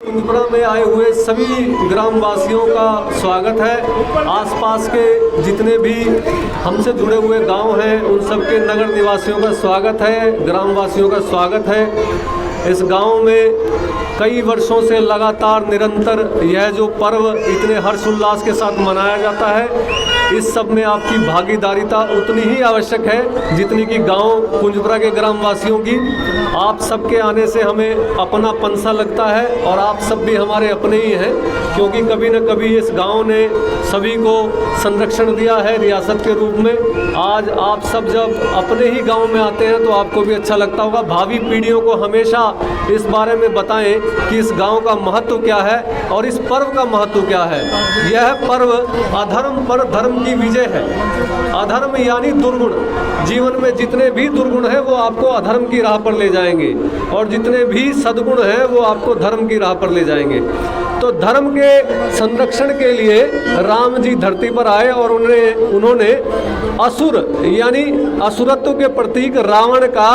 कुंजपुरा में आए हुए सभी ग्रामवासियों का स्वागत है। आसपास के जितने भी हमसे जुड़े हुए गांव हैं उन सबके नगर निवासियों का स्वागत है, ग्रामवासियों का स्वागत है। इस गांव में कई वर्षों से लगातार निरंतर यह जो पर्व इतने हर्षोल्लास के साथ मनाया जाता है, इस सब में आपकी भागीदारिता उतनी ही आवश्यक है जितनी कि गांव कुंजपुरा के ग्रामवासियों की। आप सबके आने से हमें अपनापन सा लगता है और आप सब भी हमारे अपने ही हैं, क्योंकि कभी न कभी इस गांव ने सभी को संरक्षण दिया है रियासत के रूप में। आज आप सब जब अपने ही गांव में आते हैं तो आपको भी अच्छा लगता होगा। भावी पीढ़ियों को हमेशा इस बारे में बताएं कि इस गांव का महत्व क्या है और इस पर्व का महत्व क्या है। यह पर्व अधर्म पर धर्म की विजय है। अधर्म यानी दुर्गुण, जीवन में जितने भी दुर्गुण हैं वो आपको अधर्म की राह पर ले जाएंगे और जितने भी सद्गुण हैं वो आपको धर्म की राह पर ले जाएंगे। तो धर्म के संरक्षण के लिए राम जी धरती पर आए और उन्होंने असुर यानी असुरत्व के प्रतीक रावण का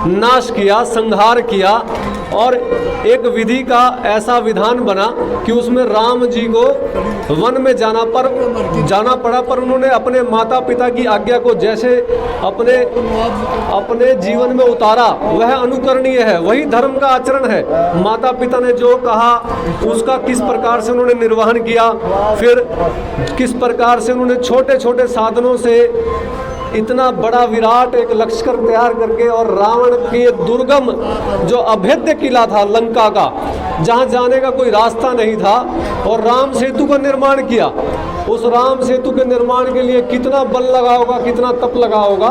नाश किया, संहार किया और एक विधि का ऐसा विधान बना कि उसमें राम जी को वन में जाना पड़ा, पर उन्होंने अपने माता पिता की आज्ञा को जैसे अपने जीवन में उतारा वह अनुकरणीय है, वही धर्म का आचरण है। माता पिता ने जो कहा उसका किस प्रकार से उन्होंने निर्वहन किया, फिर किस प्रकार से उन्होंने छोटे छोटे साधनों से इतना बड़ा विराट एक लश्कर तैयार करके और रावण की दुर्गम जो अभेद्य किला था लंका का, जहां जाने का कोई रास्ता नहीं था, और राम सेतु का निर्माण किया। उस राम सेतु के निर्माण के लिए कितना बल लगा होगा, कितना तप लगा होगा,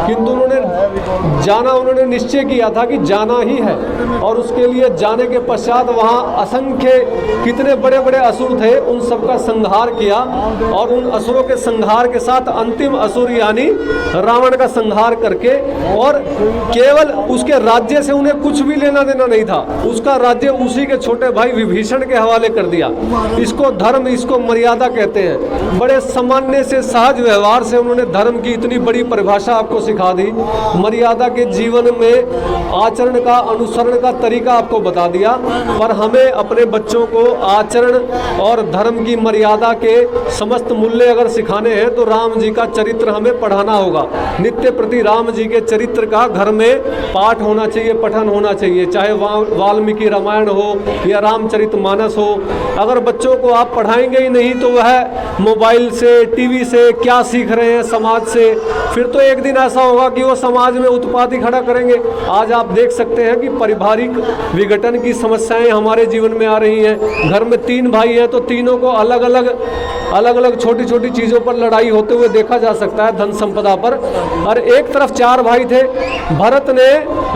किंतु उन्होंने निश्चय किया था कि जाना ही है। और उसके लिए जाने के पश्चात वहाँ असंख्य कितने बड़े बड़े असुर थे, उन सबका संहार किया और उन असुरों के संहार के साथ अंतिम असुर यानी रावण का संहार करके, और केवल उसके राज्य से उन्हें कुछ भी लेना देना नहीं था, उसका राज्य उसी के छोटे भाई विभीषण के हवाले कर दिया। इसको धर्म, इसको मर्यादा कहते हैं। बड़े सामान्य से सहज व्यवहार से उन्होंने धर्म की इतनी बड़ी परिभाषा आपको सिखा दी, मर्यादा के जीवन में आचरण का, अनुसरण का तरीका आपको बता दिया। पर हमें अपने बच्चों को आचरण और धर्म की मर्यादा के समस्त मूल्य अगर सिखाने हैं तो राम जी का चरित्र हमें पढ़ाना होगा। नित्य प्रति राम जी के चरित्र का घर में पाठ होना चाहिए, पठन होना चाहिए, चाहे वाल्मीकि रामायण हो या रामचरितमानस हो। अगर बच्चों को आप पढ़ाएंगे ही नहीं तो वह मोबाइल से, टीवी से क्या सीख रहे हैं समाज से, फिर तो एक दिन ऐसा होगा कि वो समाज में उत्पाती खड़ा करेंगे। आज आप देख सकते हैं कि पारिवारिक विघटन की समस्याएं हमारे जीवन में आ रही हैं। घर में 3 भाई हैं तो तीनों को अलग अलग छोटी छोटी चीज़ों पर लड़ाई होते हुए देखा जा सकता है, धन संपदा पर। और एक तरफ 4 भाई थे, भरत ने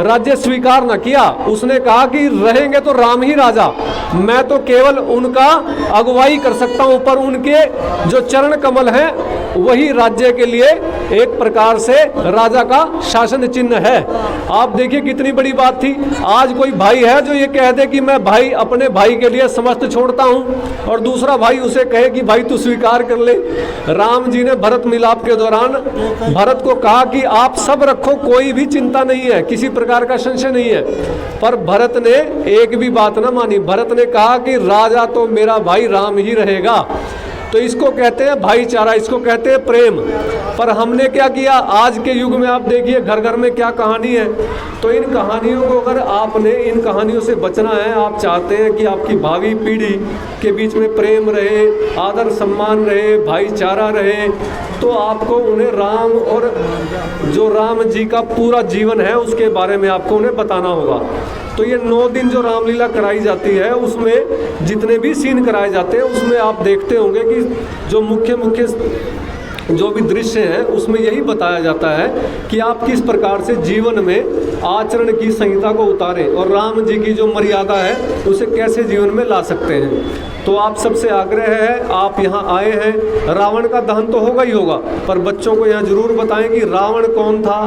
राज्य स्वीकार न किया, उसने कहा कि रहेंगे तो राम ही राजा, मैं तो केवल उनका अगुवाई कर सकता हूं, पर उनके जो चरण कमल हैं वही राज्य के लिए एक प्रकार से राजा का शासन चिन्ह है। आप देखिए कितनी बड़ी बात थी। आज कोई भाई है जो ये कह दे कि मैं भाई अपने भाई के लिए समस्त छोड़ता हूं, और दूसरा भाई उसे कहे कि भाई तू स्वीकार कर ले। राम जी ने भरत मिलाप के दौरान भरत को कहा कि आप सब रखो, कोई भी चिंता नहीं है, किसी प्रकार का संशय नहीं है। पर भरत ने एक भी बात न मानी। भरत ने कहा कि राजा तो मेरा भाई राम ही रहेगा। तो इसको कहते हैं भाईचारा, इसको कहते हैं प्रेम। पर हमने क्या किया, आज के युग में आप देखिए घर घर में क्या कहानी है। तो इन कहानियों को अगर आपने, इन कहानियों से बचना है, आप चाहते हैं कि आपकी भावी पीढ़ी के बीच में प्रेम रहे, आदर सम्मान रहे, भाईचारा रहे, तो आपको उन्हें राम और जो राम जी का पूरा जीवन है उसके बारे में आपको उन्हें बताना होगा। तो ये 9 दिन जो रामलीला कराई जाती है उसमें जितने भी सीन कराए जाते हैं उसमें आप देखते होंगे कि जो मुख्य जो भी दृश्य है उसमें यही बताया जाता है कि आप किस प्रकार से जीवन में आचरण की संहिता को उतारें और राम जी की जो मर्यादा है उसे कैसे जीवन में ला सकते हैं। तो आप सबसे आग्रह है, आप यहाँ आए हैं, रावण का दहन तो होगा ही होगा, पर बच्चों को यहाँ जरूर बताएं कि रावण कौन था,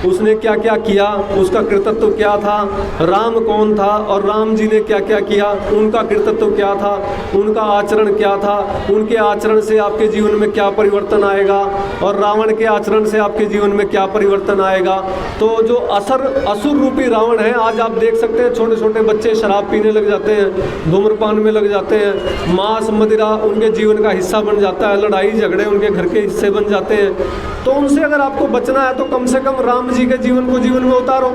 उसने क्या क्या किया, उसका कृतित्व क्या था, राम कौन था और राम जी ने क्या क्या किया, उनका कृतित्व क्या था, उनका आचरण क्या था, उनके आचरण से आपके जीवन में क्या परिवर्तन आएगा। आएगा और रावण के आचरण से आपके जीवन में क्या परिवर्तन आएगा। तो जो असुर रूपी रावण है, आज आप देख सकते हैं छोटे छोटे बच्चे शराब पीने लग जाते हैं, धूम्रपान में लग जाते हैं, मांस मदिरा उनके जीवन का हिस्सा बन जाता है, लड़ाई झगड़े उनके घर के हिस्से बन जाते हैं। तो उनसे अगर आपको बचना है तो कम से कम राम जी के जीवन को जीवन में उतारो।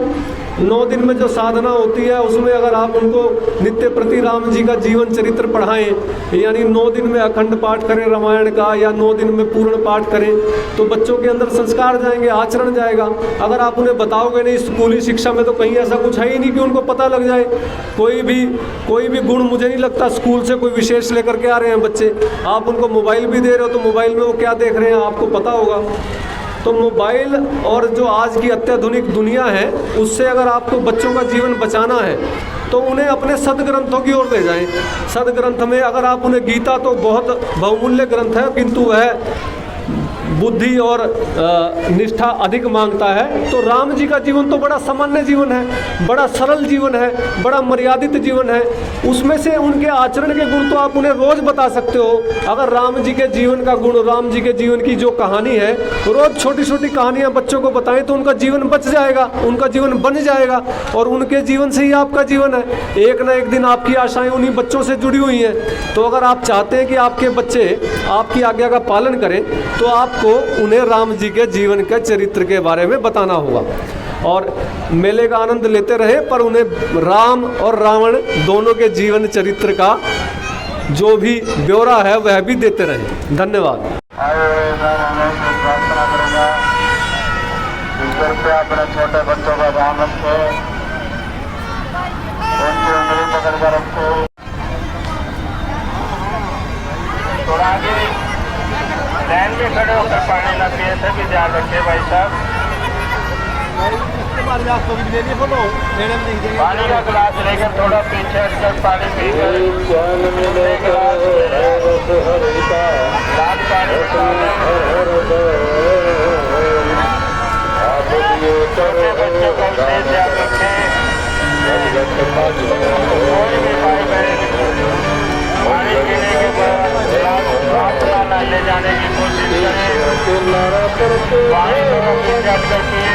9 दिन में जो साधना होती है उसमें अगर आप उनको नित्य प्रति राम जी का जीवन चरित्र पढ़ाएं, यानी 9 दिन में अखंड पाठ करें रामायण का, या 9 दिन में पूर्ण पाठ करें, तो बच्चों के अंदर संस्कार जाएंगे, आचरण जाएगा। अगर आप उन्हें बताओगे नहीं, स्कूली शिक्षा में तो कहीं ऐसा कुछ है ही नहीं कि उनको पता लग जाए। कोई भी गुण मुझे नहीं लगता स्कूल से कोई विशेष लेकर के आ रहे हैं बच्चे। आप उनको मोबाइल भी दे रहे हो तो मोबाइल में वो क्या देख रहे हैं आपको पता होगा। तो मोबाइल और जो आज की अत्याधुनिक दुनिया है उससे अगर आपको बच्चों का जीवन बचाना है तो उन्हें अपने सदग्रंथों की ओर ले जाएं। सदग्रंथ में अगर आप उन्हें, गीता तो बहुत बहुमूल्य ग्रंथ है किंतु वह बुद्धि और निष्ठा अधिक मांगता है। तो राम जी का जीवन तो बड़ा सामान्य जीवन है, बड़ा सरल जीवन है, बड़ा मर्यादित जीवन है। उसमें से उनके आचरण के गुण तो आप उन्हें रोज बता सकते हो। अगर राम जी के जीवन का गुण, राम जी के जीवन की जो कहानी है, रोज छोटी छोटी कहानियां बच्चों को बताएं तो उनका जीवन बच जाएगा, उनका जीवन बन जाएगा और उनके जीवन से ही आपका जीवन है। एक ना एक दिन आपकी आशाएं उन्हीं बच्चों से जुड़ी हुई हैं। तो अगर आप चाहते हैं कि आपके बच्चे आपकी आज्ञा का पालन करें तो आपको उन्हें राम जी के जीवन के चरित्र के बारे में बताना होगा और मेले का आनंद लेते रहे, पर उन्हें राम और रावण दोनों के जीवन चरित्र का जो भी ब्यौरा है वह भी देते रहे। धन्यवाद। ईश्वर पे अपने छोटे बच्चों का ध्यान रखे, उनकी उंगली पकड़ कर रखे। थोड़ा आगे लाइन में खड़े होकर पानी न पिए, सभी ध्यान रखे भाई साहब। पानी का गिलास लेकर थोड़ा पीछे हटकर पानी पीकर छोटे बच्चों का विशेष ध्यान रखें। कोई भी भाई बहन पानी पीने के बाद गिलास अपना न ले जाने की कोशिश करें। पानी को पीछे हटकर पिए।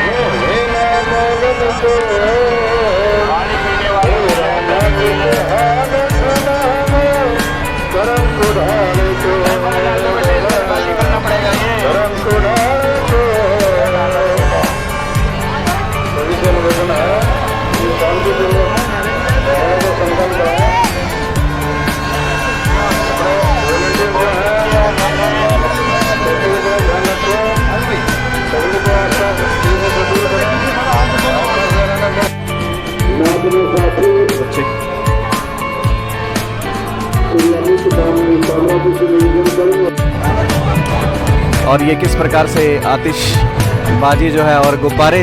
पानी पीने वाले करना पड़ेगा और ये किस प्रकार से आतिशबाजी जो है और गुब्बारे,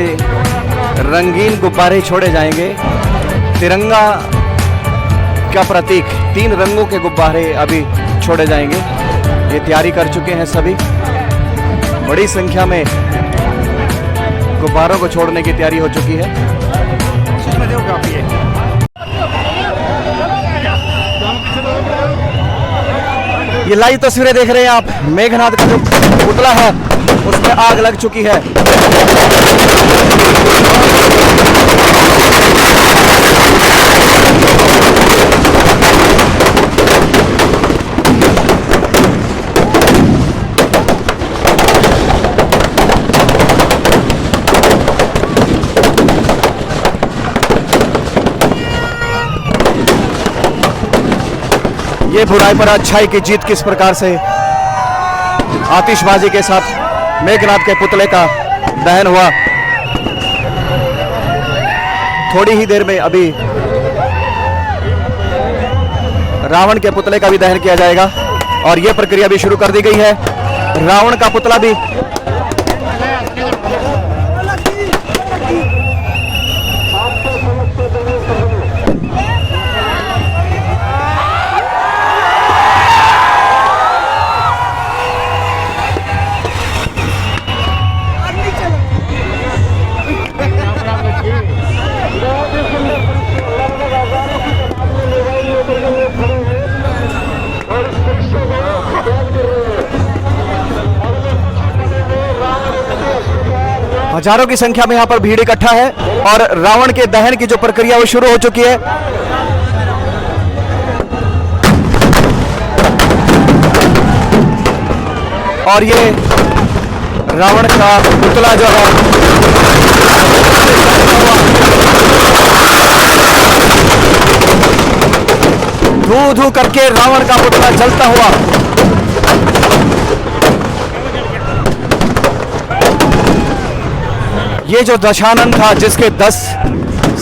रंगीन गुब्बारे छोड़े जाएंगे। तिरंगा का प्रतीक 3 रंगों के गुब्बारे अभी छोड़े जाएंगे। ये तैयारी कर चुके हैं सभी, बड़ी संख्या में गुब्बारों को छोड़ने की तैयारी हो चुकी है। ये लाइव तस्वीरें देख रहे हैं आप, मेघनाथ का जो पुतला है उसमें आग लग चुकी है। ये बुराई पर अच्छाई की जीत किस प्रकार से आतिशबाजी के साथ मेघनाथ के पुतले का दहन हुआ। थोड़ी ही देर में अभी रावण के पुतले का भी दहन किया जाएगा और यह प्रक्रिया भी शुरू कर दी गई है। रावण का पुतला भी हजारों की संख्या में यहाँ पर भीड़ इकट्ठा है और रावण के दहन की जो प्रक्रिया वो शुरू हो चुकी है। और ये रावण का पुतला जो है धू धू करके रावण का पुतला जलता हुआ ये जो दशानन था जिसके 10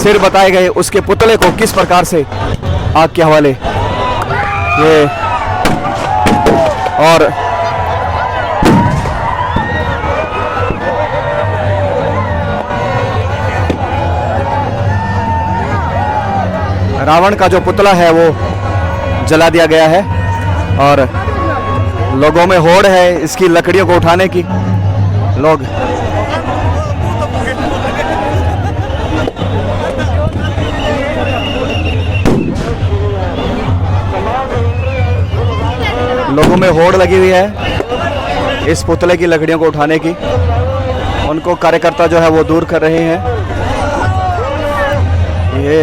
सिर बताए गए, उसके पुतले को किस प्रकार से आग के हवाले ये और रावण का जो पुतला है वो जला दिया गया है और लोगों में होड़ है इसकी लकड़ियों को उठाने की। लोग लोगों में होड़ लगी हुई है इस पुतले की लकड़ियों को उठाने की। उनको कार्यकर्ता जो है वो दूर कर रहे हैं। ये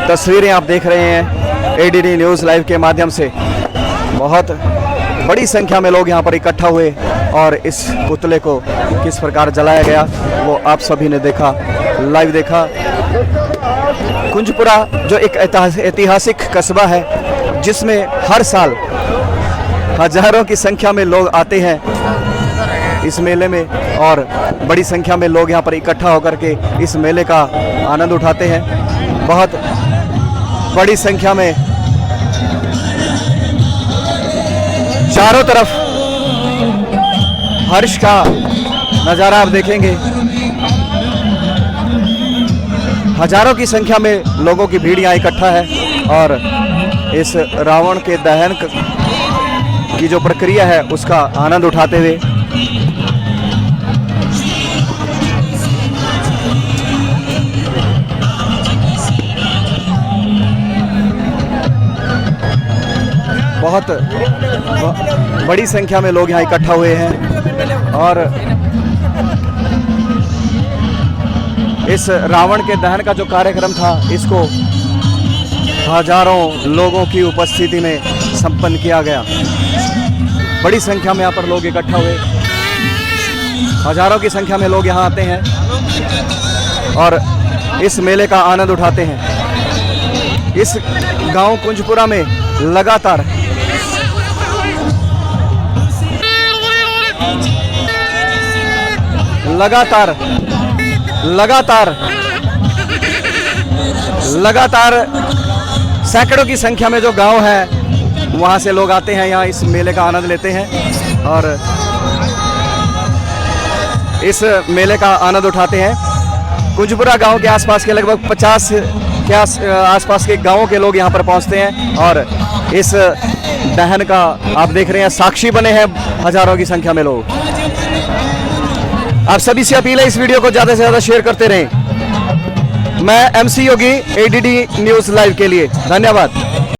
तस्वीरें आप देख रहे हैं एडीडी न्यूज़ लाइव के माध्यम से। बहुत बड़ी संख्या में लोग यहाँ पर इकट्ठा हुए और इस पुतले को किस प्रकार जलाया गया वो आप सभी ने देखा, लाइव देखा। कुंजपुरा जो एक ऐतिहासिक कस्बा है जिसमें हर साल हजारों की संख्या में लोग आते हैं इस मेले में और बड़ी संख्या में लोग यहाँ पर इकट्ठा होकर के इस मेले का आनंद उठाते हैं। बहुत बड़ी संख्या में चारों तरफ हर्ष का नज़ारा आप देखेंगे। हजारों की संख्या में लोगों की भीड़ यहाँ इकट्ठा है और इस रावण के दहन की जो प्रक्रिया है उसका आनंद उठाते हुए बहुत बड़ी संख्या में लोग यहाँ इकट्ठा हुए हैं और इस रावण के दहन का जो कार्यक्रम था इसको हजारों लोगों की उपस्थिति में संपन्न किया गया। बड़ी संख्या में यहाँ पर लोग इकट्ठा हुए, हजारों की संख्या में लोग यहाँ आते हैं और इस मेले का आनंद उठाते हैं। इस गांव कुंजपुरा में लगातार सैकड़ों की संख्या में जो गांव है वहां से लोग आते हैं, यहाँ इस मेले का आनंद लेते हैं और इस मेले का आनंद उठाते हैं। कुंजपुरा गांव के आसपास के लगभग 50 के आसपास के गांवों के लोग यहाँ पर पहुँचते हैं और इस दहन का आप देख रहे हैं साक्षी बने हैं हजारों की संख्या में लोग। आप सभी से अपील है इस वीडियो को ज़्यादा से ज़्यादा शेयर करते रहें। मैं MC योगी ADD न्यूज़ लाइव के लिए धन्यवाद।